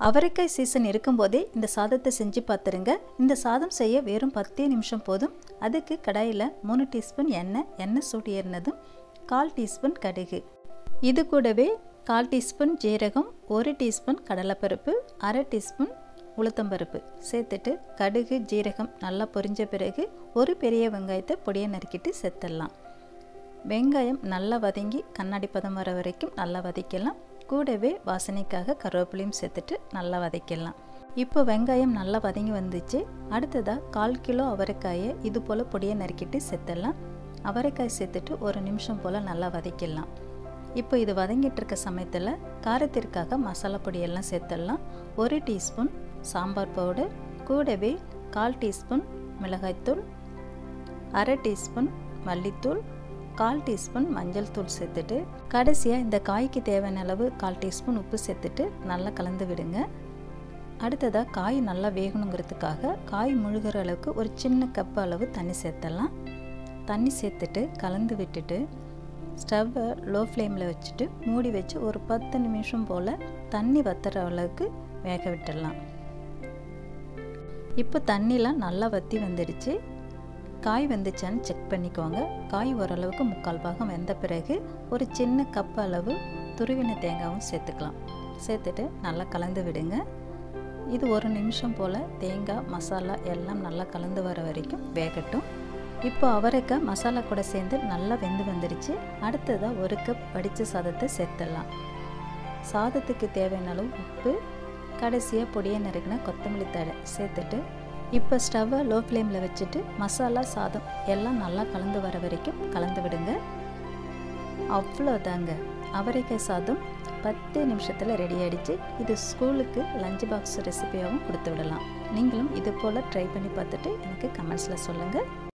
அவரைக்காய் சீசன் இருக்கும்போதே இந்த சாதத்தை செஞ்சு பார்த்துருங்க. இந்த சாதம் செய்ய வெறும் 10 நிமிஷம் போதும். அதுக்கு கடாயில் 3 டீஸ்பூன் எண்ணெய் சூடு ஏறினதும் 1/4 டீஸ்பூன் கடுகு, இது கூடவே 1/4 டீஸ்பூன் ஜீரகம், 1 டீஸ்பூன் கடலைப்பருப்பு, 1/2 டீஸ்பூன் உளுத்தம்பருப்பு சேர்த்துட்டு கடுகு ஜீரகம் நல்லா பொரிஞ்ச பிறகு ஒரு பெரிய வெங்காயத்தை பொடியை நறுக்கிட்டு சேர்த்துடலாம். வெங்காயம் நல்லா வதங்கி கண்ணாடி பதம் வர வரைக்கும் நல்லா வதக்கலாம். கூடவே வாசனைக்காக கருவேப்பிலையும் சேர்த்துட்டு நல்லா வதக்கலாம். இப்போ வெங்காயம் நல்லா வதங்கி வந்துச்சு. அடுத்ததாக 1/4 கிலோ அவரைக்காயை இது போல் பொடியை நறுக்கிட்டு சேர்த்துடலாம். அவரைக்காய் சேர்த்துட்டு 1 நிமிஷம் போல் நல்லா வதக்கலாம். இப்போ இது வதங்கிட்டு இருக்க சமயத்தில் காரத்திற்காக மசாலா பொடியெல்லாம் சேர்த்துடலாம். 1 டீஸ்பூன் சாம்பார் பவுடர், கூடவே 1/4 டீஸ்பூன் மிளகாய்த்தூள், 1/2 டீஸ்பூன் மல்லித்தூள், 1/4 டீஸ்பூன் மஞ்சள் தூள் சேர்த்துட்டு கடைசியாக இந்த காய்க்கு தேவையான அளவு 1/4 டீஸ்பூன் உப்பு சேர்த்துட்டு நல்லா கலந்து விடுங்க. அடுத்ததாக காய் நல்லா வேகணுங்கிறதுக்காக காய் முழுகிற அளவுக்கு ஒரு சின்ன கப் அளவு தண்ணி சேர்த்துடலாம். தண்ணி சேர்த்துட்டு கலந்து விட்டுட்டு ஸ்டவ்வை லோ ஃப்ளேமில் வச்சுட்டு மூடி வச்சு ஒரு 10 நிமிஷம் போல் தண்ணி வத்துற அளவுக்கு வேக விட்டுடலாம். இப்போ தண்ணிலாம் நல்லா வற்றி வந்துடுச்சு. காய் வெந்துச்சான்னு செக் பண்ணிக்கோங்க. காய் ஓரளவுக்கு 3/4 பாகம் வெந்த பிறகு ஒரு சின்ன கப் அளவு துருவின தேங்காயும் சேர்த்துக்கலாம். சேர்த்துட்டு நல்லா கலந்து விடுங்க. இது 1 நிமிஷம் போல் தேங்காய் மசாலா எல்லாம் நல்லா கலந்து வர வரைக்கும் வேகட்டும். இப்போ அவரைக்காய் மசாலா கூட சேர்ந்து நல்லா வெந்து வந்துடுச்சு. அடுத்ததாக 1 கப் வடித்த சாதத்தை சேர்த்துடலாம். சாதத்துக்கு தேவையான அளவு உப்பு, கடைசியாக பொடியை நறுக்கின கொத்தமல்லி தழை சேர்த்துட்டு இப்போ ஸ்டவ்வை லோ ஃப்ளேமில் வச்சுட்டு மசாலா சாதம் எல்லாம் நல்லா கலந்து வர வரைக்கும் கலந்து விடுங்க. அவ்வளோதாங்க, அவரைக்காய் சாதம் 10 நிமிஷத்தில் ரெடி ஆகிடுச்சு. இது ஸ்கூலுக்கு லஞ்ச் பாக்ஸ் ரெசிபியாகவும் கொடுத்து விடலாம். நீங்களும் இது போல் ட்ரை பண்ணி பார்த்துட்டு எனக்கு கமெண்ட்ஸில் சொல்லுங்கள்.